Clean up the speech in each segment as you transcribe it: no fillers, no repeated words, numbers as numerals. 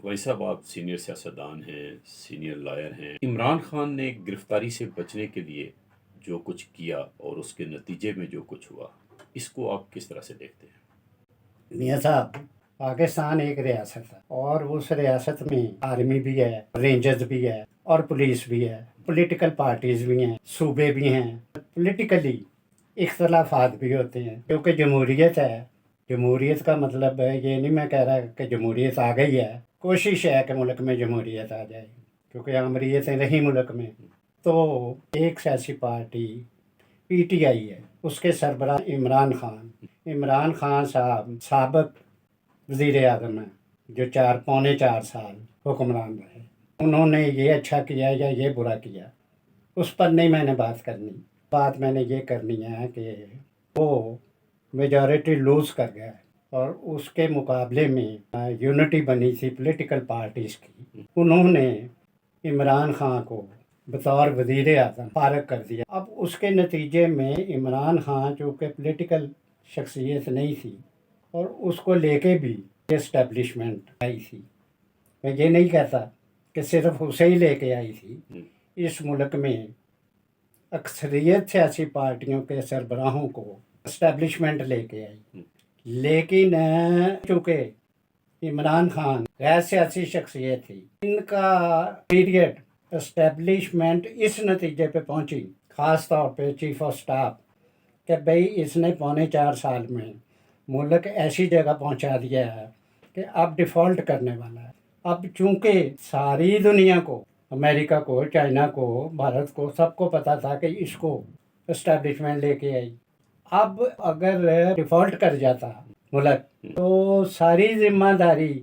وہی صاحب آپ سینئر سیاستدان ہیں، سینئر لائر ہیں۔ عمران خان نے گرفتاری سے بچنے کے لیے جو کچھ کیا اور اس کے نتیجے میں جو کچھ ہوا، اس کو آپ کس طرح سے دیکھتے ہیں؟ میاں صاحب، پاکستان ایک ریاست ہے اور اس ریاست میں آرمی بھی ہے، رینجرز بھی ہے اور پولیس بھی ہے، پولیٹیکل پارٹیز بھی ہیں، صوبے بھی ہیں، پولیٹیکلی اختلافات بھی ہوتے ہیں کیونکہ جمہوریت ہے۔ جمہوریت کا مطلب ہے یہ نہیں میں کہہ رہا کہ جمہوریت آ گئی ہے، کوشش ہے کہ ملک میں جمہوریت آ جائے کیونکہ امریتیں رہی ملک میں۔ تو ایک سیاسی پارٹی پی ٹی آئی ہے، اس کے سربراہ عمران خان صاحب سابق وزیر اعظم ہیں جو پونے 4 سال حکمران رہے۔ انہوں نے یہ اچھا کیا یا یہ برا کیا، اس پر نہیں میں نے بات کرنی۔ بات میں نے یہ کرنی ہے کہ وہ میجورٹی لوز کر گیا اور اس کے مقابلے میں یونٹی بنی تھی پولیٹیکل پارٹیز کی، انہوں نے عمران خان کو بطور وزیر اعظم فارغ کر دیا۔ اب اس کے نتیجے میں عمران خان چونکہ پولیٹیکل شخصیت نہیں تھی اور اس کو لے کے بھی اسٹیبلشمنٹ آئی تھی، میں یہ نہیں کہتا کہ صرف اسے ہی لے کے آئی تھی، اس ملک میں اکثریت سیاسی پارٹیوں کے سربراہوں کو اسٹیبلشمنٹ لے کے آئی، لیکن چونکہ عمران خان غیر سیاسی شخصیت تھی، ان کا پیریڈ اسٹیبلشمنٹ اس نتیجے پہ پہنچی، خاص طور پہ چیف آف سٹاف، کہ بھئی اس نے پونے 4 سال میں ملک ایسی جگہ پہنچا دیا ہے کہ اب ڈیفالٹ کرنے والا ہے۔ اب چونکہ ساری دنیا کو، امریکہ کو، چائنا کو، بھارت کو، سب کو پتا تھا کہ اس کو اسٹیبلشمنٹ لے کے آئی، اب اگر ڈیفالٹ کر جاتا ملک تو ساری ذمہ داری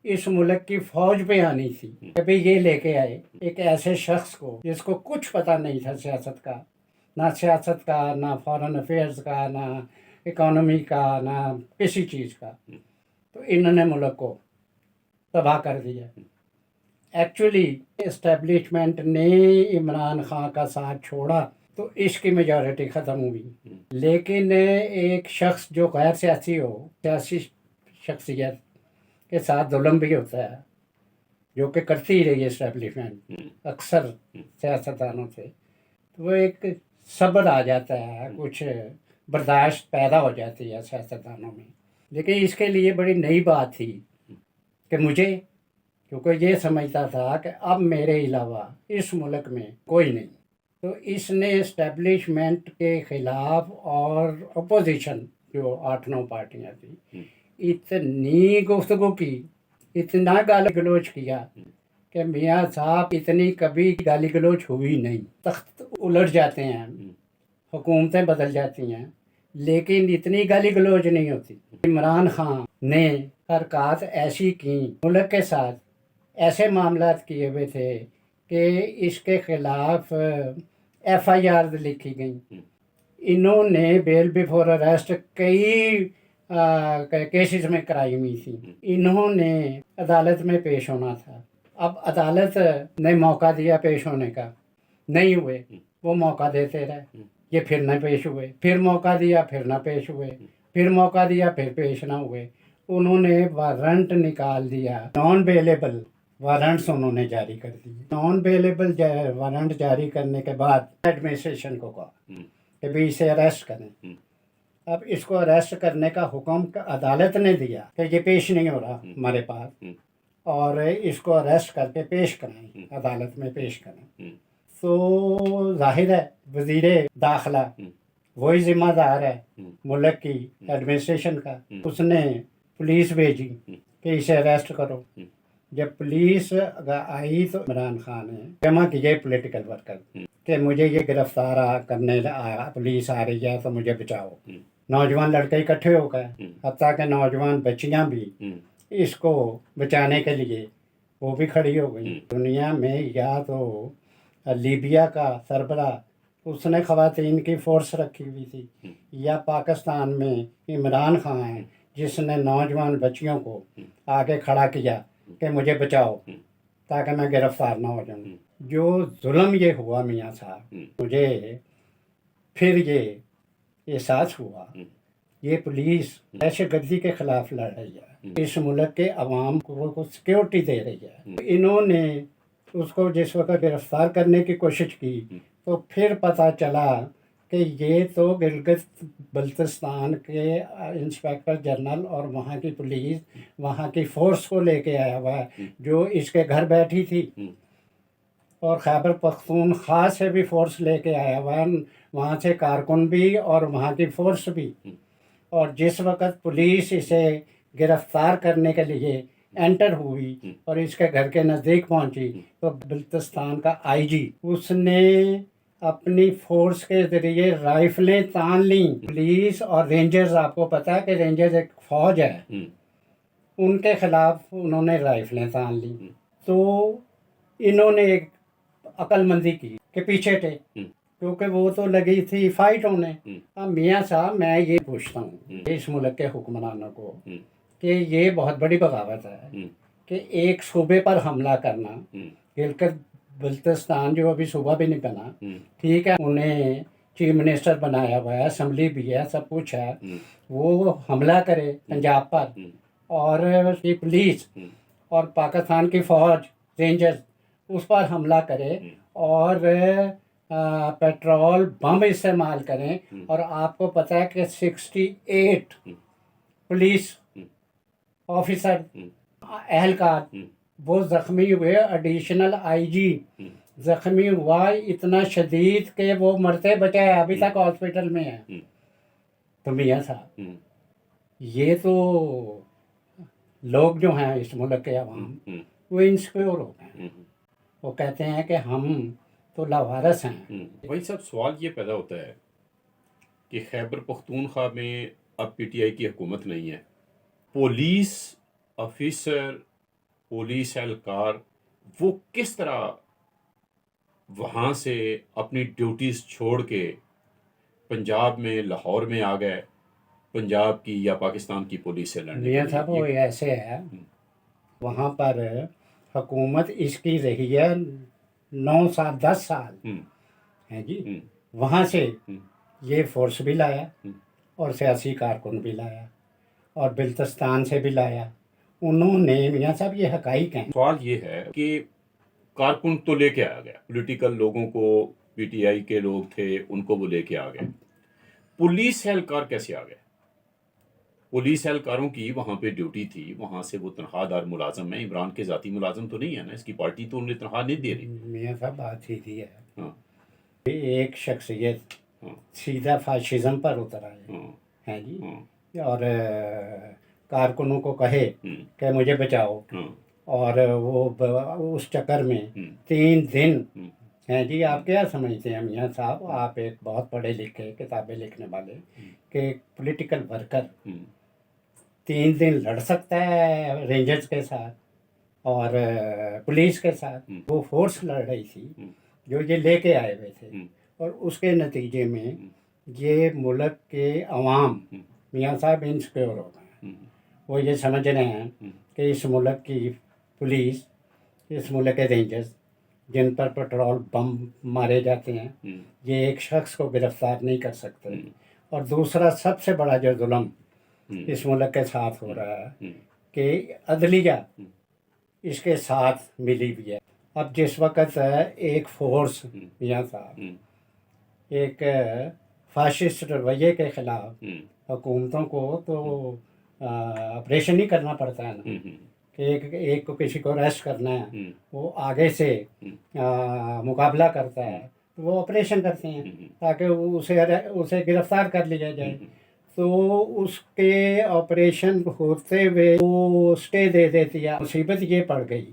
اس ملک کی فوج پہ آنی تھی کہ بھئی یہ لے کے آئے ایک ایسے شخص کو جس کو کچھ پتہ نہیں تھا سیاست کا، نہ فارن افیئرز کا، نہ اکانومی کا، نہ کسی چیز کا، تو انہوں نے ملک کو تباہ کر دیا۔ ایکچولی اسٹیبلشمنٹ نے عمران خان کا ساتھ چھوڑا تو اس کی میجورٹی ختم ہوئی، لیکن ایک شخص جو غیر سیاسی ہو، سیاسی شخصیت کے ساتھ ظلم بھی ہوتا ہے، جو کہ کرتی رہی اسٹیبلشمنٹ اکثر سیاستدانوں سے، تو وہ ایک صبر آ جاتا ہے، کچھ برداشت پیدا ہو جاتی ہے سیاستدانوں میں۔ لیکن اس کے لیے بڑی نئی بات تھی کہ مجھے، کیونکہ یہ سمجھتا تھا کہ اب میرے علاوہ اس ملک میں کوئی نہیں، تو اس نے اسٹیبلشمنٹ کے خلاف اور اپوزیشن جو 8-9 پارٹیاں تھیں اتنی گفتگو کی، اتنا گالی گلوچ کیا کہ میاں صاحب اتنی کبھی گالی گلوچ ہوئی نہیں۔ تخت الٹ جاتے ہیں، حکومتیں بدل جاتی ہیں، لیکن اتنی گالی گلوچ نہیں ہوتی۔ عمران خان نے حرکات ایسی کی، ملک کے ساتھ ایسے معاملات کیے ہوئے تھے کہ اس کے خلاف ایف آئی آر لکھی گئیں، انہوں نے بیل بیفور اریسٹ کئی کیسز میں کرائی ہوئی تھی، انہوں نے عدالت میں پیش ہونا تھا، اب عدالت نے موقع دیا پیش ہونے کا، نہیں ہوئے، وہ موقع دیتے رہے، یہ پھر نہ پیش ہوئے، پھر موقع دیا پھر نہ پیش ہوئے، پھر موقع دیا پھر پیش نہ ہوئے، انہوں نے وارنٹ نکال دیا، نان بیلیبل وارنٹس انہوں نے جاری کر دیے۔ نان بیلیبل وارنٹ جاری کرنے کے بعد ایڈمنسٹریشن کو کہا کہ بھی اسے اریسٹ کریں۔ اب اس کو اریسٹ کرنے کا حکم عدالت نے دیا کہ یہ پیش نہیں ہو رہا ہمارے پاس، اور اس کو اریسٹ کر کے پیش کریں، عدالت میں پیش کریں۔ تو ظاہر ہے وزیر داخلہ وہی ذمہ دار ہے ملک کی ایڈمنسٹریشن کا، اس نے پولیس بھیجی کہ اسے اریسٹ کرو۔ جب پولیس آئی تو عمران خان نے جمع کیے پولیٹیکل ورکر کہ مجھے یہ گرفتار کرنے پولیس آ رہی ہے تو مجھے بچاؤ۔ نوجوان لڑکے اکٹھے ہو گئے، حتیٰ کہ نوجوان بچیاں بھی اس کو بچانے کے لیے وہ بھی کھڑی ہو گئی۔ دنیا میں یا تو لیبیا کا سربراہ، اس نے خواتین کی فورس رکھی ہوئی تھی، یا پاکستان میں عمران خان ہے جس نے نوجوان بچیوں کو آگے کھڑا کیا کہ مجھے بچاؤ تاکہ میں گرفتار نہ ہو جاؤں۔ جو ظلم یہ ہوا میاں صاحب، مجھے پھر یہ احساس ہوا یہ پولیس دہشت گردی کے خلاف لڑ رہی ہے، اس ملک کے عوام کو سیکیورٹی دے رہی ہے۔ انہوں نے اس کو جس وقت گرفتار کرنے کی کوشش کی تو پھر پتہ چلا کہ یہ تو گلگت بلتستان کے انسپیکٹر جنرل اور وہاں کی پولیس وہاں کی فورس کو لے کے آیا ہوا ہے جو اس کے گھر بیٹھی تھی، اور خیبر پختونخوا سے بھی فورس لے کے آیا ہوا ہے، وہاں سے کارکن بھی اور وہاں کی فورس بھی۔ اور جس وقت پولیس اسے گرفتار کرنے کے لیے انٹر ہوئی اور اس کے گھر کے نزدیک پہنچی تو بلتستان کا آئی جی اس نے اپنی فورس کے ذریعے رائفلیں تان لیں۔ پولیس اور رینجرز، آپ کو پتا ہے کہ رینجرز ایک فوج ہے، ان کے خلاف انہوں نے رائفلیں تان لیں۔ تو انہوں نے ایک عقل مندی کی کہ پیچھے تھے، کیونکہ وہ تو لگی تھی فائٹ ہونے۔ اب میاں صاحب میں یہ پوچھتا ہوں اس ملک کے حکمرانوں کو کہ یہ بہت بڑی بغاوت ہے کہ ایک صوبے پر حملہ کرنا۔ گلگت بلتستان جو ابھی صوبہ بھی نہیں بنا، ٹھیک ہے، انہیں چیف منسٹر بنایا ہوا ہے، اسمبلی بھی ہے، سب کچھ ہے، وہ حملہ کرے پنجاب پر، اور کی پولیس اور پاکستان کی فوج رینجرز اس پر حملہ کرے اور پیٹرول بم استعمال کریں، اور آپ کو پتہ ہے کہ 68 پولیس آفیسر اہلکار وہ زخمی ہوئے، ایڈیشنل آئی جی زخمی ہوا اتنا شدید کہ وہ مرتے بچا ہے، ابھی تک ہاسپٹل میں ہے۔ تو میاں صاحب یہ تو لوگ جو ہیں اس ملک کے عوام وہ انسیکیور ہو گئے ہیں، وہ کہتے ہیں کہ ہم تو لاوارث ہیں۔ وہی سب سوال یہ پیدا ہوتا ہے کہ خیبر پختونخوا میں اب پی ٹی آئی کی حکومت نہیں ہے، پولیس آفیسر، پولیس اہلکار وہ کس طرح وہاں سے اپنی ڈیوٹیز چھوڑ کے پنجاب میں، لاہور میں آ گئے، پنجاب کی یا پاکستان کی پولیس سے لڑنے کے میاں لیے؟ صاحب وہ ایسے ہے، وہاں پر حکومت اس کی رہی ہے 9 سال 10 سال ہے جی، وہاں سے یہ فورس بھی لایا اور سیاسی کارکن بھی لایا اور بلتستان سے بھی لایا انہوں نے۔ میاں صاحب یہ حقائق ہیں۔ سوال یہ ہے کہ کارکن تو لے کے آ گیا، پولیٹیکل لوگوں کو، پی ٹی آئی کے لوگ تھے ان کو وہ لے کے آ گئے، پولیس اہلکار کیسے آ گئے؟ پولیس اہلکاروں کی وہاں پہ ڈیوٹی تھی، وہاں سے وہ تنخواہ دار ملازم ہیں، عمران کے ذاتی ملازم تو نہیں ہے نا، اس کی پارٹی تو انہیں تنخواہ نہیں دے رہی۔ میاں صاحب بات سیدھی ہے، ہاں ایک شخصیت ہاں سیدھا فاشزم پر اتر آئے ہاں ہیں جی، ہاں اور کارکنوں کو کہے کہ مجھے بچاؤ، ہاں اور وہ اس چکر میں 3 دن ہیں جی۔ آپ کیا سمجھتے ہیں میاں صاحب، آپ ایک بہت پڑھے لکھے کتابیں لکھنے والے، کہ ایک پولیٹیکل ورکر 3 دن لڑ سکتا ہے رینجرز کے ساتھ اور پولیس کے ساتھ؟ وہ فورس لڑ رہی تھی جو یہ لے کے آئے ہوئے تھے، اور اس کے نتیجے میں یہ ملک کے عوام میاں صاحب انسیکیور ہو گئے ہیں۔ وہ یہ سمجھ رہے ہیں کہ اس ملک کی پولیس، اس ملک کے رینجرز جن پر پیٹرول بم مارے جاتے ہیں، یہ ایک شخص کو گرفتار نہیں کر سکتے۔ اور دوسرا سب سے بڑا جو ظلم اس ملک کے ساتھ ہو رہا ہے کہ عدلیہ اس کے ساتھ ملی ہوئی ہے۔ اب جس وقت ایک فورس میاں صاحب ایک فاشسٹ رویے کے خلاف حکومتوں کو تو آپریشن ہی کرنا پڑتا ہے نا، کہ ایک کو کسی کو ریسٹ کرنا ہے، وہ آگے سے مقابلہ کرتا ہے تو وہ آپریشن کرتے ہیں تاکہ اسے گرفتار کر لیا جائے۔ تو اس کے آپریشن ہوتے ہوئے وہ اسٹے دے دیتی ہے۔ مصیبت یہ پڑ گئی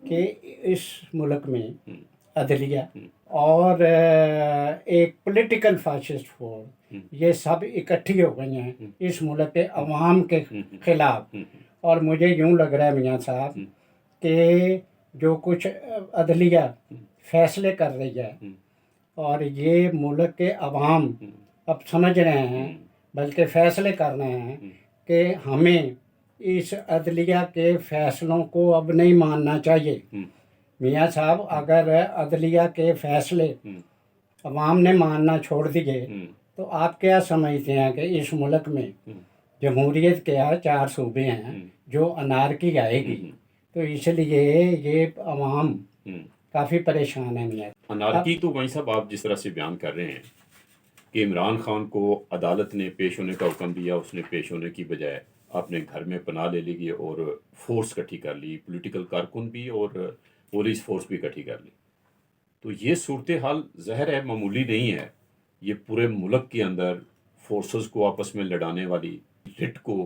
کہ اس ملک میں عدلیہ اور ایک پولیٹیکل فاشسٹ فورس یہ سب اکٹھی ہو گئی ہیں اس ملک کے عوام کے خلاف۔ اور مجھے یوں لگ رہا ہے میاں صاحب کہ جو کچھ عدلیہ فیصلے کر رہی ہے اور یہ ملک کے عوام اب سمجھ رہے ہیں، بلکہ فیصلے کر رہے ہیں کہ ہمیں اس عدلیہ کے فیصلوں کو اب نہیں ماننا چاہیے۔ میاں صاحب اگر عدلیہ کے فیصلے عوام نے ماننا چھوڑ دیے تو آپ کیا سمجھتے ہیں کہ اس ملک میں جمہوریت کے 4 صوبے ہیں جو انارکی آئے گی، تو اس لیے یہ عوام کافی پریشان ہے میاں۔ انارکی تو وہیں صاحب آپ جس طرح سے بیان کر رہے ہیں کہ عمران خان کو عدالت نے پیش ہونے کا حکم دیا، اس نے پیش ہونے کی بجائے اپنے گھر میں پناہ لے لی اور فورس اکٹھی کر لی، پولیٹیکل کارکن بھی اور پولیس فورس بھی اکٹھی کر لی، تو یہ صورتحال ظاہر ہے معمولی نہیں ہے، یہ پورے ملک کے اندر فورسز کو آپس میں لڑانے والی، رٹ کو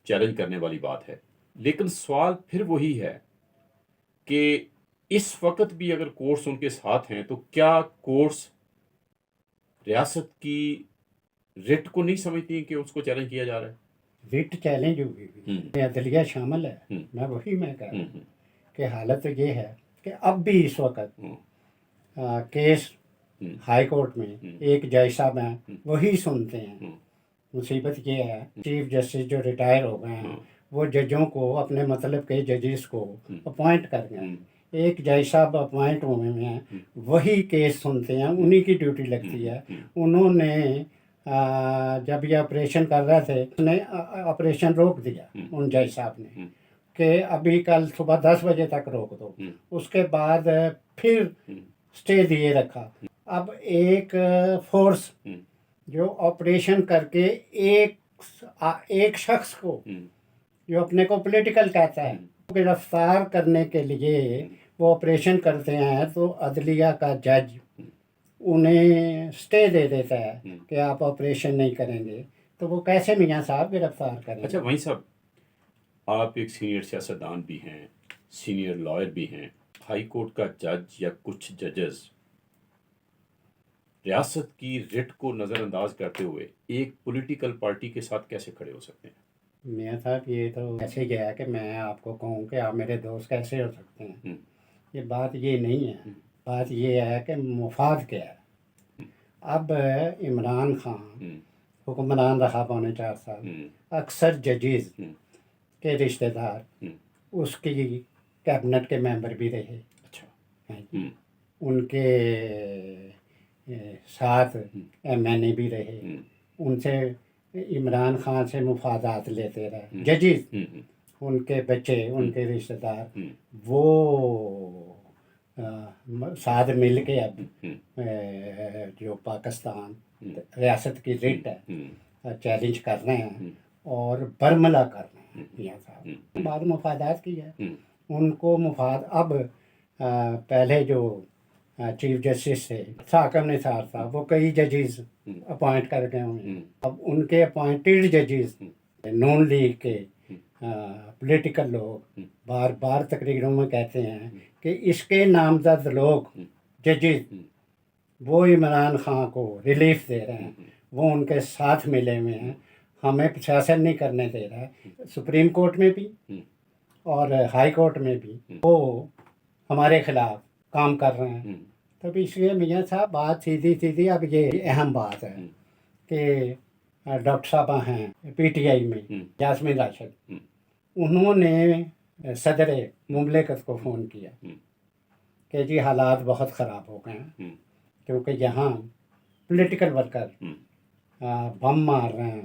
چیلنج کرنے والی بات ہے۔ لیکن سوال پھر وہی ہے کہ اس وقت بھی اگر کورٹس ان کے ساتھ ہیں تو کیا کورٹس ریاست کی رٹ کو نہیں سمجھتی کہ اس کو چیلنج کیا جا رہا ہے؟ رٹ چیلنج ہوگی، عدلیہ شامل ہے، میں وہی میں کہہ رہا ہوں کہ حالت یہ ہے کہ اب بھی اس وقت کیس ہائی کورٹ میں ایک جج صاحب ہیں وہی سنتے ہیں۔ مصیبت یہ ہے چیف جسٹس جو ریٹائر ہو گئے ہیں وہ ججوں کو اپنے مطلب کے ججز کو اپوائنٹ کر گئے ہیں، ایک جج صاحب اپوائنٹ ہوئے ہیں، وہی کیس سنتے ہیں، انہی کی ڈیوٹی لگتی ہے۔ انہوں نے جب یہ آپریشن کر رہے تھے انہوں نے آپریشن روک دیا ان جج صاحب نے کہ ابھی کل صبح 10 بجے تک روک دو، اس کے بعد پھر سٹے دیے رکھا۔ اب ایک فورس جو آپریشن کر کے ایک شخص کو جو اپنے کو پولیٹیکل کہتا ہے گرفتار کرنے کے لیے وہ آپریشن کرتے ہیں، تو عدلیہ کا جج انہیں سٹے دے دیتا ہے کہ آپ آپریشن نہیں کریں گے، تو وہ کیسے میاں صاحب گرفتار کریں؟ اچھا وہیں صاحب آپ ایک سینئر سیاستدان بھی ہیں، سینئر لائر بھی ہیں، ہائی کورٹ کا جج یا کچھ ججز ریاست کی رٹ کو نظر انداز کرتے ہوئے ایک پولیٹیکل پارٹی کے ساتھ کیسے کھڑے ہو سکتے ہیں؟ میاں صاحب یہ تو ایسے گیا کہ میں آپ کو کہوں کہ آپ میرے دوست کیسے ہو سکتے ہیں، یہ بات یہ نہیں ہے، بات یہ ہے کہ مفاد کیا ہے۔ اب عمران خان حکمران رہا 4.25 سال، اکثر ججز کے رشتہ دار اس کی کیبنٹ کے ممبر بھی رہے، ان کے ساتھ ایم این اے بھی رہے، ان سے عمران خان سے مفادات لیتے رہے ججز، ان کے بچے، ان کے رشتہ دار، وہ ساتھ مل کے اب جو پاکستان ریاست کی رٹ ہے چیلنج کر رہے ہیں اور برملا کر رہے ہیں میاں صاحب۔ بعد مفادات کی ہے، ان کو مفاد اب پہلے جو چیف جسٹس تھے ثاقب نثار صاحب وہ کئی ججز اپوائنٹ کر گئے ہوئے ہیں، اب ان کے اپوائنٹڈ ججز نون لیگ کے پولیٹیکل لوگ بار بار تقریروں میں کہتے ہیں کہ اس کے نامزد لوگ ججز وہ عمران خان کو ریلیف دے رہے ہیں، وہ ان کے ساتھ ملے ہوئے ہیں، ہمیں سیاست نہیں کرنے دے رہا ہے۔ سپریم کورٹ میں بھی اور ہائی کورٹ میں بھی وہ ہمارے خلاف کام کر رہے ہیں۔ تو اس لیے میاں صاحب بات سیدھی اب یہ اہم بات ہے کہ ڈاکٹر صاحبہ ہیں پی ٹی آئی میں یاسمین راشد، انہوں نے صدر مملکت کو فون کیا کہ جی حالات بہت خراب ہو گئے ہیں، کیونکہ یہاں پولیٹیکل ورکر بم مار رہے ہیں،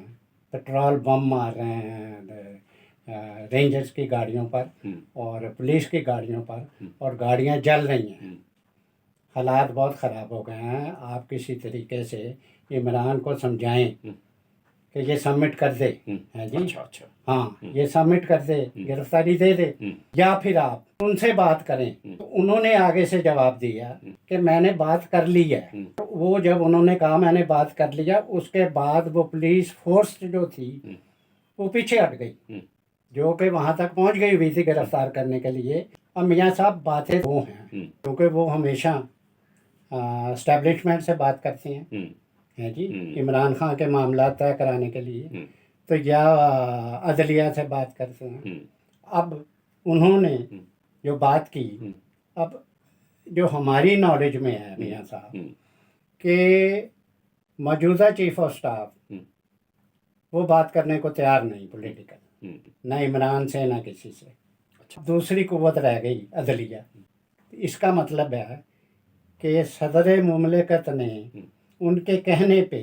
پٹرول بم مار رہے ہیں رینجرز کی گاڑیوں پر اور پولیس کی گاڑیوں پر، اور گاڑیاں جل رہی ہیں، حالات بہت خراب ہو گئے ہیں۔ آپ کسی طریقے سے عمران کو سمجھائیں کہ یہ سبمٹ کر دے، جی ہاں یہ سبمٹ کر دے، گرفتاری دے دے، یا پھر آپ ان سے بات کریں۔ تو انہوں نے آگے سے جواب دیا کہ میں نے بات کر لی ہے۔ وہ جب انہوں نے کہا میں نے بات کر لیا، اس کے بعد وہ پولیس فورس جو تھی وہ پیچھے ہٹ گئی، جو کہ وہاں تک پہنچ گئی ہوئی تھی گرفتار کرنے کے لیے۔ اب میاں صاحب باتیں وہ ہیں کیونکہ وہ ہمیشہ اسٹیبلشمنٹ سے بات کرتے ہیں جی عمران خان کے معاملات طے کرانے کے لیے، تو یا عدلیہ سے بات کرتے ہیں۔ اب انہوں نے جو بات کی، اب جو ہماری نالج میں ہے میاں صاحب کہ موجودہ چیف آف سٹاف وہ بات کرنے کو تیار نہیں پولیٹیکل، نہ عمران سے نہ کسی سے، دوسری قوت رہ گئی عدلیہ۔ اس کا مطلب ہے کہ صدر مملکت نے ان کے کہنے پہ